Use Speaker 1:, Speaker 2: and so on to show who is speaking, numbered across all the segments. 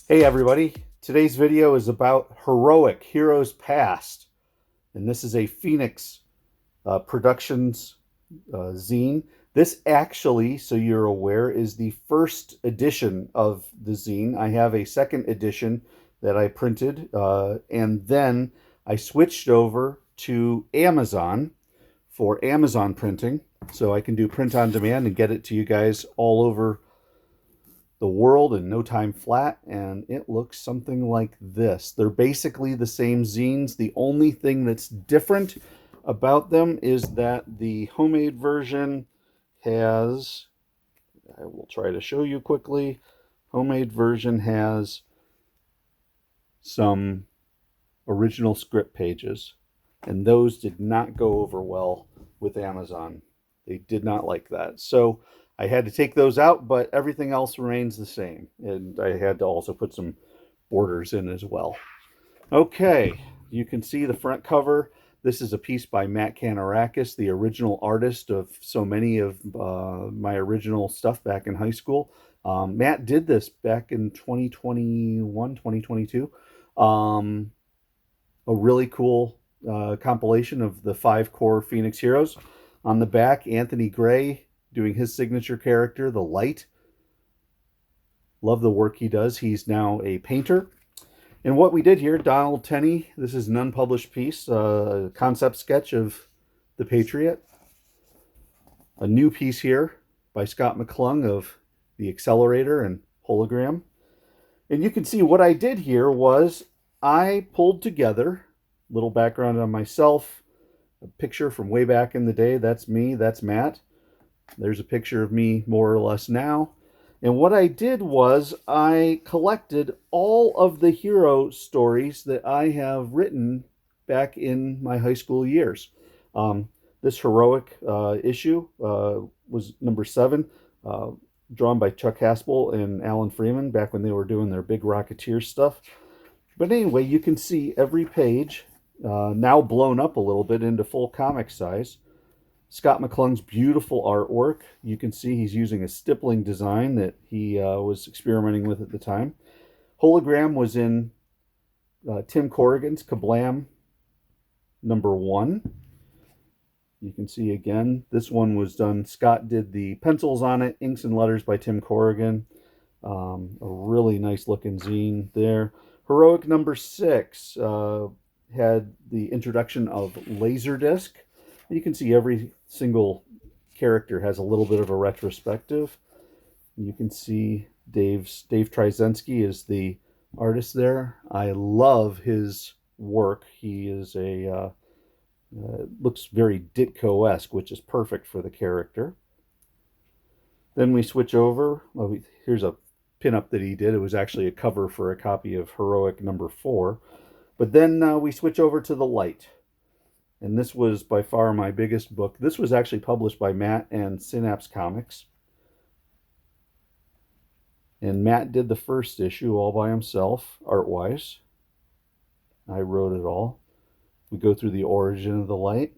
Speaker 1: Hey everybody, today's video is about Heroic Heroes Past, and this is a Phoenix Productions zine. This actually, so you're aware, is the first edition of the zine. I have a second edition that I printed, and then I switched over to Amazon for Amazon printing, so I can do print on demand and get it to you guys all over the world in no time flat, and it looks something like this. They're basically the same zines. The only thing that's different about them is that the homemade version has, I will try to show you quickly, homemade version has some original script pages, and those did not go over well with Amazon. They did not like that. So I had to take those out, but everything else remains the same. And I had to also put some borders in as well. Okay, you can see the front cover. This is a piece by Matt Canarakis, the original artist of so many of my original stuff back in high school. Matt did this back in 2021, 2022. A really cool compilation of the 5 core Phoenix heroes. On the back, Anthony Gray doing his signature character, the Light. Love the work he does. He's now a painter. And what we did here, Donald Tenney, this is an unpublished piece, a concept sketch of the Patriot. A new piece here by Scott McClung of the Accelerator and Hologram. And you can see what I did here was I pulled together, little background on myself, a picture from way back in the day. That's me, that's Matt. There's a picture of me more or less now. And what I did was I collected all of the hero stories that I have written back in my high school years. This heroic issue was number 7, drawn by Chuck Haspel and Alan Freeman back when they were doing their big Rocketeer stuff. But anyway, you can see every page now blown up a little bit into full comic size. Scott McClung's beautiful artwork. You can see he's using a stippling design that he was experimenting with at the time. Hologram was in Tim Corrigan's Kablam number 1. You can see again, this one was done. Scott did the pencils on it, inks and letters by Tim Corrigan. A really nice looking zine there. Heroic number 6 had the introduction of Laserdisc. You can see every single character has a little bit of a retrospective. You can see Dave Trzynski is the artist there. I love his work. He is looks very Ditko-esque, which is perfect for the character. Then we switch over. Well, here's a pinup that he did. It was actually a cover for a copy of Heroic number 4. But then we switch over to The Light. And this was by far my biggest book. This was actually published by Matt and Synapse Comics. And Matt did the first issue all by himself, art-wise. I wrote it all. We go through the origin of the Light.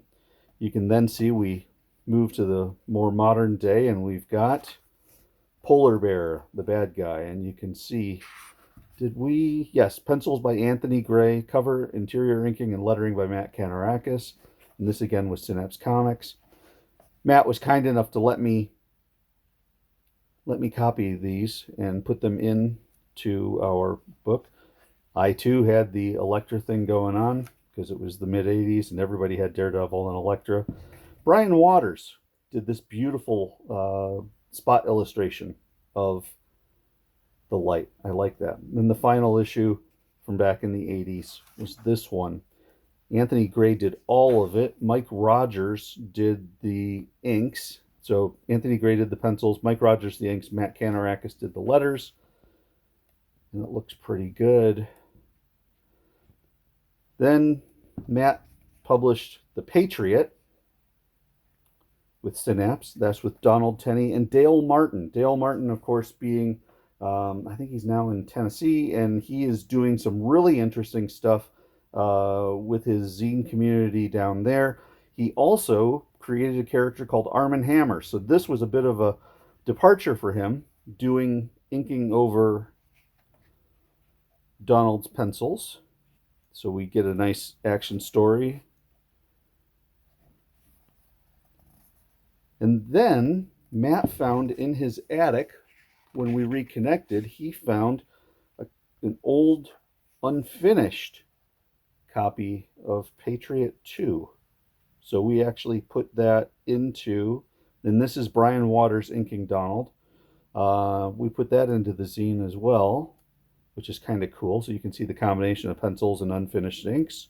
Speaker 1: You can then see we move to the more modern day, and we've got Polar Bear, the bad guy. And you can see, yes, pencils by Anthony Gray, cover, interior inking, and lettering by Matt Canarakis. And this again was Synapse Comics. Matt was kind enough to let me copy these and put them into our book. I too had the Elektra thing going on because it was the mid 80s and everybody had Daredevil and Elektra. Brian Waters did this beautiful spot illustration of the Light. I like that. And then the final issue from back in the 80s was this one. Anthony Gray did all of it. Mike Rogers did the inks. So Anthony Gray did the pencils, Mike Rogers the inks, Matt Canarakis did the letters. And it looks pretty good. Then Matt published The Patriot with Synapse. That's with Donald Tenney and Dale Martin. Dale Martin, of course, being I think he's now in Tennessee, and he is doing some really interesting stuff with his zine community down there. He also created a character called Arm & Hammer. So this was a bit of a departure for him, doing inking over Donald's pencils. So we get a nice action story. And then Matt found in his attic, when we reconnected, he found an old, unfinished copy of Patriot 2. So we actually put that into, and this is Brian Waters inking Donald. We put that into the zine as well, which is kind of cool. So you can see the combination of pencils and unfinished inks.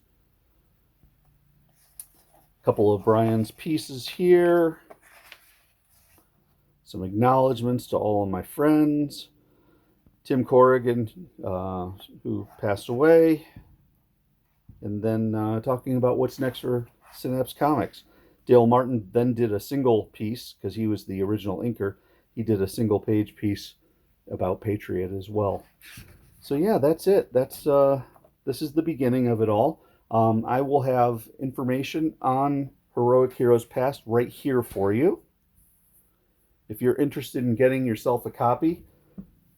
Speaker 1: A couple of Brian's pieces here. Some acknowledgments to all of my friends. Tim Corrigan, who passed away. And then talking about what's next for Synapse Comics. Dale Martin then did a single piece, because he was the original inker. He did a single page piece about Patriot as well. So yeah, that's it. This is the beginning of it all. I will have information on Heroic Heroes Past right here for you. If you're interested in getting yourself a copy,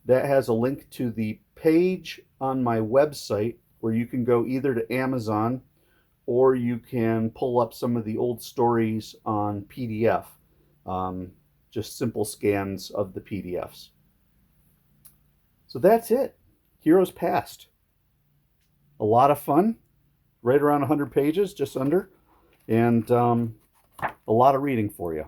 Speaker 1: that has a link to the page on my website where you can go either to Amazon or you can pull up some of the old stories on PDF. Just simple scans of the PDFs. So that's it. Heroes Past. A lot of fun. Right around 100 pages, just under. And a lot of reading for you.